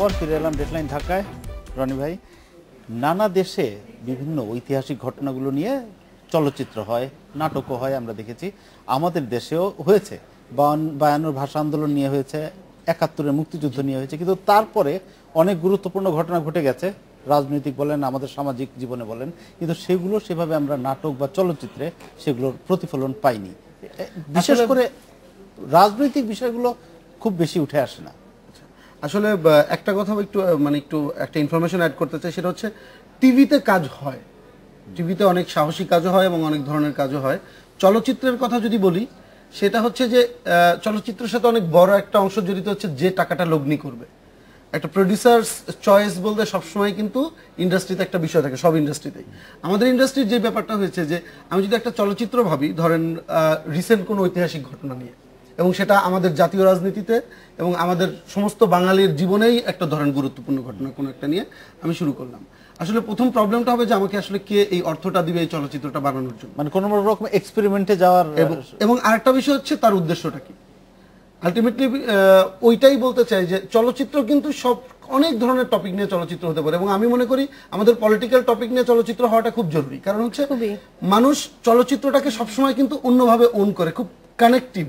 পর ফিরে এলাম ডেডলাইন ঢাকায়। রনি ভাই, নানা দেশে বিভিন্ন ঐতিহাসিক ঘটনাগুলো নিয়ে চলচ্চিত্র হয়, নাটকও হয়, আমরা দেখেছি। আমাদের দেশেও হয়েছে, 52 ভাষা আন্দোলন নিয়ে হয়েছে, 71-এর মুক্তিযুদ্ধ নিয়ে হয়েছে, কিন্তু তারপরে অনেক গুরুত্বপূর্ণ ঘটনা ঘটে গেছে, রাজনৈতিক বলেন, আমাদের সামাজিক জীবনে বলেন, কিন্তু সেগুলো সেভাবে আমরা নাটক বা চলচ্চিত্রে সেগুলোর প্রতিফলন পাইনি। বিশেষ করে রাজনৈতিক বিষয়গুলো খুব বেশি উঠে আসে না। আসলে একটা কথা একটু একটা ইনফরমেশন অ্যাড করতে চাই, সেটা হচ্ছে টিভিতে কাজ হয়, টিভিতে অনেক সাহসী কাজও হয় এবং অনেক ধরনের কাজও হয়। চলচ্চিত্রের কথা যদি বলি, সেটা হচ্ছে যে চলচ্চিত্রের সাথে অনেক বড় একটা অংশ জড়িত হচ্ছে যে টাকাটা লগ্নি করবে। একটা প্রডিউসার চয়েস বলতে সবসময় কিন্তু ইন্ডাস্ট্রিতে একটা বিষয় থাকে, সব ইন্ডাস্ট্রিতেই। আমাদের ইন্ডাস্ট্রির যে ব্যাপারটা হয়েছে যে আমি যদি একটা চলচ্চিত্র ভাবি, ধরেন রিসেন্ট কোনো ঐতিহাসিক ঘটনা নিয়ে, এবং সেটা আমাদের জাতীয় রাজনীতিতে এবং আমাদের সমস্ত বাঙালির জীবনেই একটা ধরেন গুরুত্বপূর্ণ ঘটনা কোনো একটা নিয়ে আমি শুরু করলাম, আসলে প্রথম প্রবলেমটা হবে যে আমাকে আসলে কে এই অর্থটা দিবে এই চলচ্চিত্রটা বানানোর জন্য, মানে কোনো রকম এক্সপেরিমেন্টে যাওয়ার। এবং আরেকটা বিষয় হচ্ছে তার উদ্দেশ্যটা কি। আলটিমেটলি ওইটাই বলতে চাই যে চলচ্চিত্র কিন্তু সব অনেক ধরনের টপিক নিয়ে চলচ্চিত্র হতে পারে, এবং আমি মনে করি আমাদের পলিটিক্যাল টপিক নিয়ে চলচ্চিত্র হওয়াটা খুব জরুরি। কারণ হচ্ছে মানুষ চলচ্চিত্রটাকে সবসময় কিন্তু অন্যভাবে ওন করে, খুব কানেকটিভ।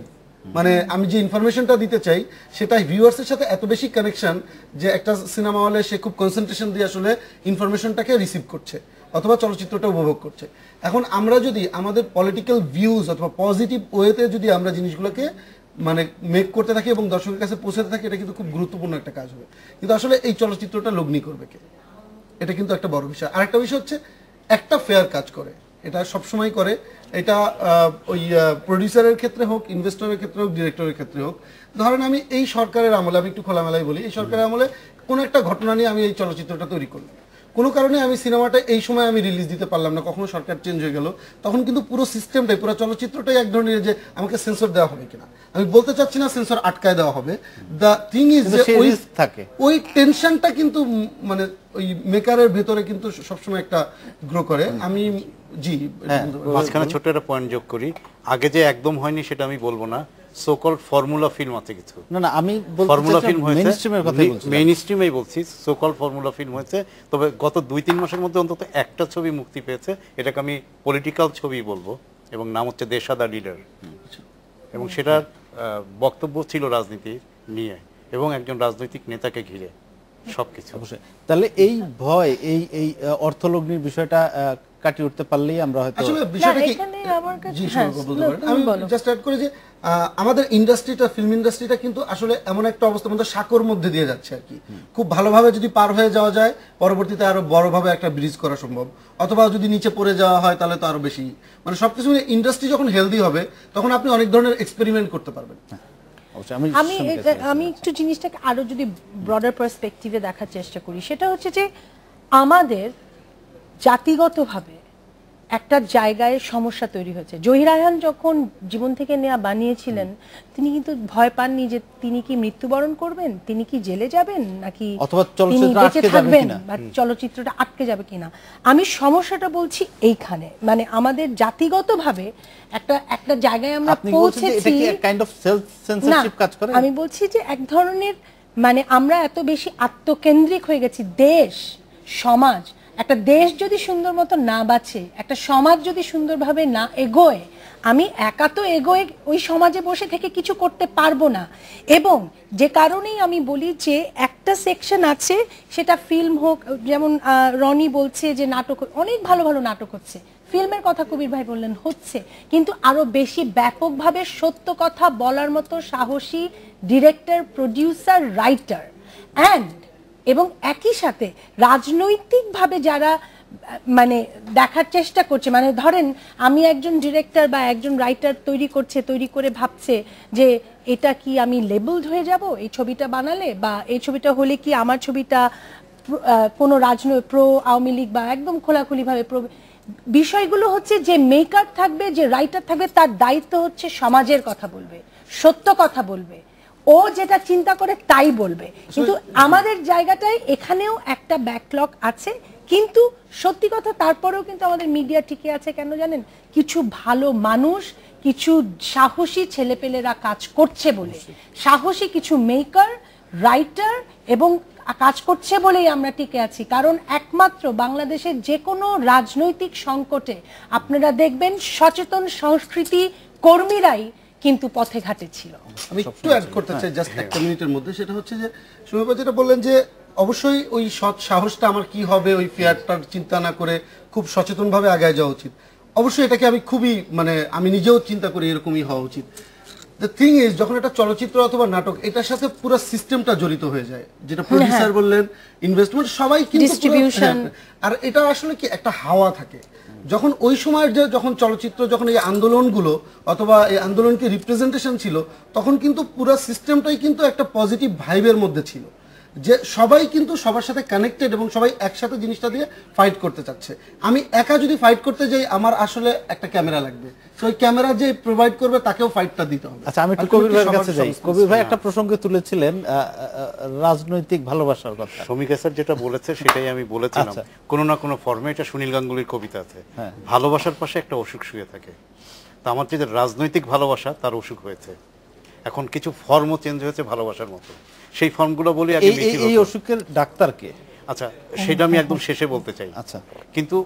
মানে আমি যে ইনফরমেশনটা দিতে চাই সেটা ভিউয়ার্সের সাথে এত বেশি কানেকশন যে একটা সিনেমা হলে সে খুব কনসেন্ট্রেশন দিয়ে আসলে ইনফরমেশনটাকে রিসিভ করছে অথবা চলচ্চিত্রটা উপভোগ করছে। এখন আমরা যদি আমাদের পলিটিক্যাল ভিউজ অথবা পজিটিভ ওয়েতে যদি আমরা জিনিসগুলোকে মানে মেক করতে থাকি এবং দর্শকের কাছে পৌঁছাতে থাকি, এটা কিন্তু খুব গুরুত্বপূর্ণ একটা কাজ হবে। কিন্তু আসলে এই চলচ্চিত্রটা লগ্নি করবে কে, এটা কিন্তু একটা বড় বিষয়। আরেকটা বিষয় হচ্ছে একটা ফেয়ার কাজ করে, এটা সবসময় করে, এটা ওই প্রডিউসারের ক্ষেত্রে হোক, ইনভেস্টরের ক্ষেত্রে হোক, ডিরেক্টরের ক্ষেত্রে হোক। ধরেন আমি এই সরকারের আমলে, আমি একটু খোলামেলাই বলি, এই সরকারের আমলে কোনো একটা ঘটনা নিয়ে আমি এই চলচ্চিত্রটা তৈরি করলাম, কোনো কারণে আমি সিনেমাটা এই সময় আমি রিলিজ দিতে পারলাম না, কখনো সরকার চেঞ্জ হয়ে গেল, তখন কিন্তু পুরো সিস্টেমটাই, পুরো চলচ্চিত্রটাই এক ধরনের যে আমাকে সেন্সর দেওয়া হবে কিনা। আমি বলতে চাচ্ছি না সেন্সর আটকায় দেওয়া হবে, দ্য থিং ইজ যে ওই টেনশনটা কিন্তু মানে ওই মেকারের ভেতরে কিন্তু সবসময় একটা গ্রো করে। আমি মাঝখানে ছোট্ট একটা পয়েন্ট যোগ করি, আগে যে একদম হয়নি সেটা আমি বলবো না, সো কল্ড ফর্মুলা ফিল্ম আছে কিছু। না আমি ফর্মুলা ফিল্ম হয়েছে, মেইন স্ট্রিমেই বলছি, সো কল্ড ফর্মুলা ফিল্ম হয়েছে। তবে গত 2-3 মাসের মধ্যে অন্তত একটা ছবি মুক্তি পেয়েছে, এটাকে আমি পলিটিক্যাল ছবি বলবো, এবং নাম হচ্ছে দেশা দ্য লিডার। এবং সেটার বক্তব্য ছিল রাজনীতি নিয়ে এবং একজন রাজনৈতিক নেতাকে ঘিরে সবকিছু। তাহলে এই ভয়, এই অর্থলগ্নির বিষয়টা কাটিয়ে উঠতে পারলেই আমরা হয়তো আসলে বিষয়টা কি আমি জাস্ট অ্যাড করি যে আমাদের ইন্ডাস্ট্রিটা, ফিল্ম ইন্ডাস্ট্রিটা কিন্তু আসলে এমন একটা অবস্থার মধ্যে সাঁকোর মধ্যে দিয়ে যাচ্ছে আর কি। খুব ভালোভাবে যদি পার হয়ে যাওয়া যায়, পরবর্তীতে আরো বড়ভাবে একটা ব্রিজ করা সম্ভব, অথবা যদি নিচে পড়ে যাওয়া হয় তাহলে তো আরো বেশি। মানে সবকিছু ইন্ডাস্ট্রি যখন হেলদি হবে তখন আপনি অনেক ধরনের এক্সপেরিমেন্ট করতে পারবেন। আমি একটু জিনিসটাকে আরো যদি ব্রডার পার্সপেক্টিভে দেখার চেষ্টা করি, সেটা হচ্ছে যে আমাদের জাতিগতভাবে একটা জায়গায় সমস্যা তৈরি হয়েছে। জহির রায়হান যখন জীবন থেকে নেয়া বানিয়েছিলেন, তিনি কিন্তু ভয় পাননি যে তিনি কি মৃত্যুবরণ করবেন, তিনি কি জেলে যাবেন, নাকি তিনি বেঁচে থাকবেন, বা চলচ্চিত্রটা আটকে যাবে কিনা। আমি সমস্যাটা বলছি এইখানে, মানে আমাদের জাতিগতভাবে একটা জায়গায় আমরা পৌঁছেছি। আমি বলছি যে এক ধরনের মানে আমরা এত বেশি আত্মকেন্দ্রিক হয়ে গেছি। দেশ, সমাজ, একটা দেশ যদি সুন্দর মতো না বাঁচে, একটা সমাজ যদি সুন্দরভাবে না এগোয়, আমি একা তো এগোয় ওই সমাজে বসে থেকে কিছু করতে পারবো না। এবং যে কারণেই আমি বলি যে একটা সেকশন আছে, সেটা ফিল্ম হোক, যেমন রনি বলছে যে নাটক, অনেক ভালো ভালো নাটক হচ্ছে, ফিল্মের কথা কবির ভাই বললেন হচ্ছে, কিন্তু আরো বেশি ব্যাপকভাবে সত্য কথা বলার মতো সাহসী ডিরেক্টর, প্রডিউসার, রাইটার এবং একই সাথে রাজনৈতিকভাবে যারা মানে দেখার চেষ্টা করছে, মানে ধরেন আমি একজন ডিরেক্টর বা একজন রাইটার তৈরি করে ভাবছে যে এটা কি আমি লেবেলড হয়ে যাব এই ছবিটা বানালে, বা এই ছবিটা হলে কি আমার ছবিটা কোনো রাজনৈতিক প্রো আওয়ামী লীগ বা একদম খোলাখুলিভাবে প্রো। বিষয়গুলো হচ্ছে যে মেকার থাকবে, যে রাইটার থাকবে, তার দায়িত্ব হচ্ছে সমাজের কথা বলবে, সত্য কথা বলবে, ও যেটা চিন্তা করে তাই বলবে। কিন্তু আমাদের জায়গাটায় এখানেও একটা ব্যাকলগ আছে, কিন্তু সত্যি কথা তারপরেও কিন্তু আমাদের মিডিয়া টিকে আছে কেন জানেন? কিছু ভালো মানুষ, কিছু সাহসী ছেলেপেলেরা কাজ করছে বলে। সাহসী কিছু মেকার, রাইটার এবং কাজ করছে বলেই আমরা টিকে আছি। কারণ একমাত্র বাংলাদেশের যে কোনো রাজনৈতিক সংকটে আপনারা দেখবেন সচেতন সংস্কৃতি কর্মীরাই কিন্তু পথে ঘাটে ছিল। আমি একটু অ্যাড করতে চাই জাস্ট একটা মিনিটের মধ্যে, সেটা হচ্ছে যে সুমিপা যেটা বললেন যে অবশ্যই ওই সৎ সাহসটা আমার কি হবে ওই ফিয়ারটার চিন্তা না করে খুব সচেতনভাবে আগায় যাওয়া উচিত। অবশ্যই এটাকে আমি খুবই আমি নিজেও চিন্তা করি এরকমই হওয়া উচিত। দ্য থিং ইজ যখন একটা চলচ্চিত্র অথবা নাটক এটার সাথে পুরো সিস্টেমটা জড়িত হয়ে যায়, যেটা প্রোডিউসার বললেন, ইনভেস্টমেন্ট, সবাই কিন্তু ডিস্ট্রিবিউশন, আর এটা আসলে কি একটা হাওয়া থাকে। যখন ওই সময়ের যে যখন চলচ্চিত্র যখন এই আন্দোলনগুলো অথবা এই আন্দোলনকে রিপ্রেজেন্টেশন ছিল, তখন কিন্তু পুরো সিস্টেমটাই কিন্তু একটা পজিটিভ ভাইবের মধ্যে ছিল, যে সবাই কিন্তু সবার সাথে কানেক্টেড এবং সবাই একসাথে জিনিসটা দিয়ে ফাইট করতে চাচ্ছে। আমি একা যদি ফাইট করতে যাই আমার আসলে একটা ক্যামেরা লাগবে, তো ওই ক্যামেরা যে প্রোভাইড করবে তাকেও ফাইটটা দিতে হবে। আচ্ছা, আমি একটু কবির ভাইয়ের কাছে যাই। কবির ভাই একটা প্রসঙ্গে তুলেছিলেন রাজনৈতিক ভালোবাসার কথা। শমিকা স্যার যেটা বলেছে সেটাই আমি বলেছিলাম, কোনো না কোনো ফর্মে এটা সুনীল গাঙ্গুলির কবিতা আছে, ভালোবাসার পাশে একটা অসুখ শুয়ে থাকে। তা আমার যে রাজনৈতিক ভালোবাসা তার অসুখ হয়েছে, এখন কিছু ফর্মও চেঞ্জ হয়েছে ভালোবাসার মতো, সেই ফর্মগুলো বলি আগে। এই অসুখের ডাক্তার কে? আচ্ছা, সেটা আমি একদম শেষে বলতে চাই। আচ্ছা, কিন্তু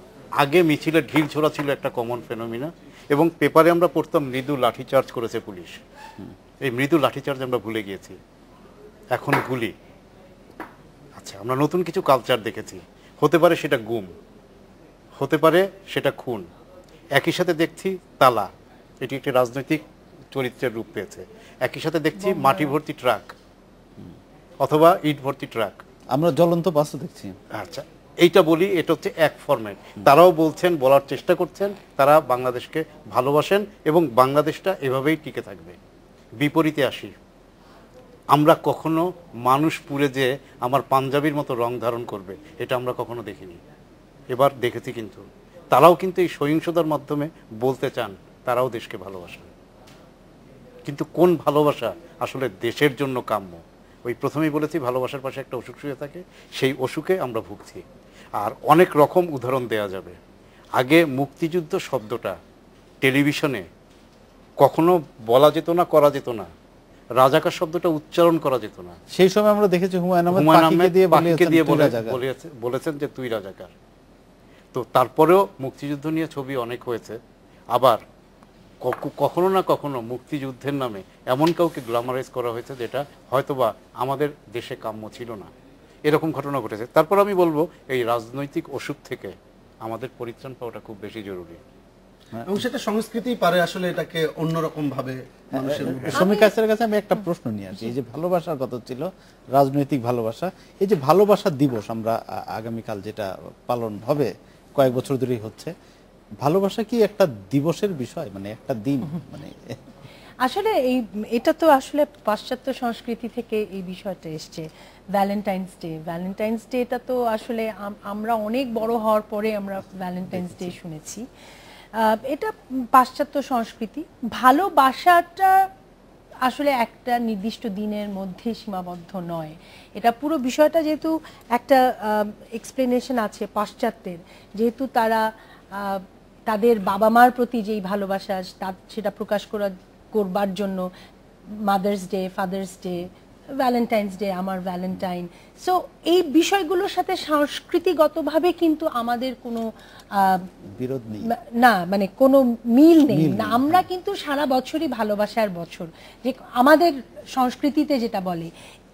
আগে মিছিলে ঢিল ছোড়া ছিল একটা কমন ফেনোমিনা, এবং পেপারে আমরা পড়তাম মৃদু লাঠিচার্জ করেছে পুলিশ। এই মৃদু লাঠিচার্জ আমরা ভুলে গিয়েছি, এখন গুলি। আচ্ছা, আমরা নতুন কিছু কালচার দেখেছি, হতে পারে সেটা গুম, হতে পারে সেটা খুন, একই সাথে দেখছি তালা, এটি একটি রাজনৈতিক চরিত্রের রূপ পেয়েছে। একই সাথে দেখছি মাটি ভর্তি ট্রাক অথবা ইট ভর্তি ট্রাক, আমরা জ্বলন্ত বাসও দেখছি। আচ্ছা, এইটা বলি, এটা হচ্ছে এক ফরম্যাট। তারাও বলছেন, বলার চেষ্টা করছেন, তারা বাংলাদেশকে ভালোবাসেন এবং বাংলাদেশটা এভাবেই টিকে থাকবে। বিপরীতে আসি, আমরা কখনো মানুষ পুড়ে যে আমার পাঞ্জাবির মতো রং ধারণ করবে এটা আমরা কখনো দেখিনি, এবার দেখেছি। কিন্তু তারাও কিন্তু এই সহিংসতার মাধ্যমে বলতে চান তারাও দেশকে ভালোবাসেন, কিন্তু কোন ভালোবাসা আসলে দেশের জন্য কাম্য? ওই প্রথমেই বলেছি ভালোবাসার পাশে একটা অসুখ শুয়ে থাকে, সেই অসুখে আমরা ভুগছি। আর অনেক রকম উদাহরণ দেয়া যাবে। আগে মুক্তিযুদ্ধ শব্দটা টেলিভিশনে কখনো বলা যেত না, করা যেত না, রাজাকার শব্দটা উচ্চারণ করা যেত না। সেই সময় আমরা দেখেছি হুমায়ুন আহমেদ পাখিকে দিয়ে বলেছেন যে তুই রাজাকার। তো তারপরেও মুক্তিযুদ্ধ নিয়ে ছবি অনেক হয়েছে। আবার কখনো না কখনো মুক্তিযুদ্ধের নামে এমন কাউকে গ্ল্যামারাইজ করা হয়েছে যেটা হয়তোবা আমাদের দেশে কাম্য ছিল না, এরকম ঘটনা ঘটেছে। তারপর আমি বলবো এই রাজনৈতিক অসুখ থেকে আমাদের পরিত্রাণ পাওয়াটা খুব বেশি জরুরি, এবং সেটা সংস্কৃতি পারে আসলে এটাকে অন্যরকম ভাবে মানুষের। শমিকা স্যারের কাছে আমি একটা প্রশ্ন নিয়ে আসি। এই যে ভালোবাসার কথা ছিল, রাজনৈতিক ভালোবাসা, এই যে ভালোবাসা দিবস আমরা আগামীকাল যেটা পালন হবে, কয়েক বছর ধরেই হচ্ছে, ভালোবাসা কি একটা দিবসের বিষয়, মানে একটা দিন? মানে আসলে এটা তো আসলে পাশ্চাত্য সংস্কৃতি থেকে এই বিষয়টা এসছে। ভ্যালেন্টাইন্স ডে, এটা তো আসলে আমরা অনেক বড় হওয়ার পরে আমরা ভ্যালেন্টাইন্স ডে শুনেছি। এটা পাশ্চাত্য সংস্কৃতি। ভালোবাসাটা আসলে একটা নির্দিষ্ট দিনের মধ্যে সীমাবদ্ধ নয়। এটা পুরো বিষয়টা যেহেতু একটা এক্সপ্লেনেশন আছে পাশ্চাত্যের, যেহেতু তারা তাদের বাবা মার প্রতি যেই ভালোবাসা সেটা প্রকাশ করবার জন্য mother's day, father's day, Valentine's day, আমার ভ্যালেন্টাইন। সো এই বিষয়গুলোর সাথে সংস্কৃতিগতভাবে কিন্তু আমাদের কোনো বিরোধ নেই না, মানে কোনো মিল নেই না। আমরা কিন্তু সারা বছরই ভালোবাসার বছর, যে আমাদের সংস্কৃতিতে যেটা বলে।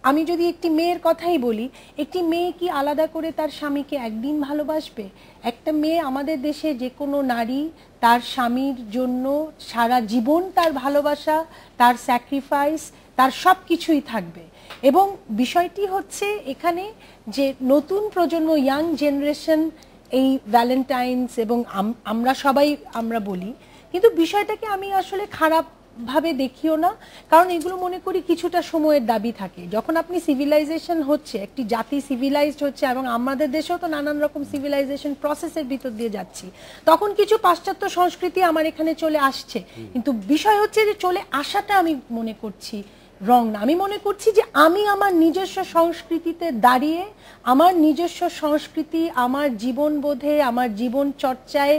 আমি যদি একটি মেয়ের কথাই বলি, একটি মেয়ে কি আলাদা করে তার স্বামীকে একদিন ভালোবাসবে? একটা মেয়ে, আমাদের দেশে যে কোনো নারী তার স্বামীর জন্য সারা জীবন তার ভালোবাসা, তার স্যাক্রিফাইস, তার সব কিছুই থাকবে। এবং বিষয়টি হচ্ছে এখানে যে নতুন প্রজন্ম, ইয়াং জেনারেশন এই ভ্যালেন্টাইন্স এবং আমরা সবাই আমরা বলি, কিন্তু বিষয়টাকে আমি আসলে খারাপ ভাবে দেখিও না, কারণ এগুলো মনে করি কিছুটা সময়ের দাবি থাকে। যখন আপনি সিভিলাইজেশন হচ্ছে, একটি জাতি সিভিলাইজড হচ্ছে, এবং আমাদের দেশেও তো নানান রকম সিভিলাইজেশন প্রসেসের ভিতর দিয়ে যাচ্ছি, তখন কিছু পাশ্চাত্য সংস্কৃতি আমার এখানে চলে আসছে। কিন্তু বিষয় হচ্ছে যে চলে আসাটা আমি মনে করছি রং না। আমি মনে করছি যে আমি আমার নিজস্ব সংস্কৃতিতে দাঁড়িয়ে, আমার নিজস্ব সংস্কৃতি আমার জীবনবোধে, আমার জীবন চর্চায়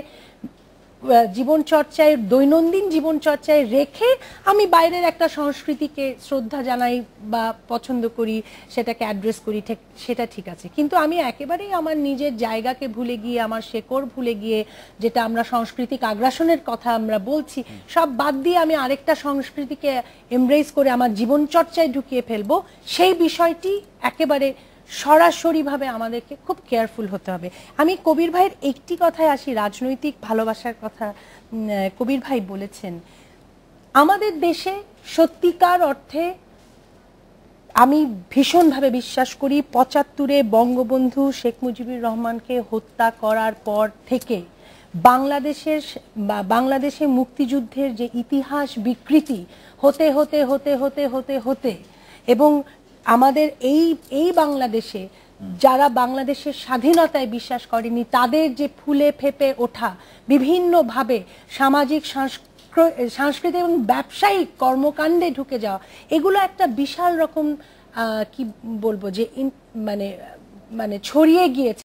জীবন চর্চায়, দৈনন্দিন জীবন চর্চায় রেখে আমি বাইরের একটা সংস্কৃতিকে শ্রদ্ধা জানাই বা পছন্দ করি, সেটাকে অ্যাড্রেস করি, ঠিক সেটা ঠিক আছে। কিন্তু আমি একেবারেই আমার নিজের জায়গাকে ভুলে গিয়ে, আমার শেকড় ভুলে গিয়ে, যেটা আমরা সাংস্কৃতিক আগ্রাসনের কথা আমরা বলছি, সব বাদ দিয়ে আমি আরেকটা সংস্কৃতিকে এমব্রেস করে আমার জীবন চর্চায় ঢুকিয়ে ফেলবো, সেই বিষয়টি একেবারে সরাসরিভাবে আমাদেরকে খুব কেয়ারফুল হতে হবে। আমি কবির ভাইয়ের একটি কথায় আসি, রাজনৈতিক ভালোবাসার কথা। কবির ভাই বলেছেন আমাদের দেশে সত্যিকার অর্থে, আমি ভীষণভাবে বিশ্বাস করি ৭৫-এ বঙ্গবন্ধু শেখ মুজিবুর রহমানকে হত্যা করার পর থেকে বাংলাদেশে মুক্তিযুদ্ধের যে ইতিহাস বিকৃতি হতে হতে হতে হতে হতে হতে এবং আমাদের এই বাংলাদেশে যারা বাংলাদেশের স্বাধীনতায় বিশ্বাস করেনি, তাদের যে ফুলে ফেপে ওঠা বিভিন্নভাবে সামাজিক সাংস্কৃতিক এবং ব্যবসায়িক কর্মকাণ্ডে ঢুকে যাওয়া, এগুলো একটা বিশাল রকম কি বলবো যে মানে ছড়িয়ে গিয়েছে।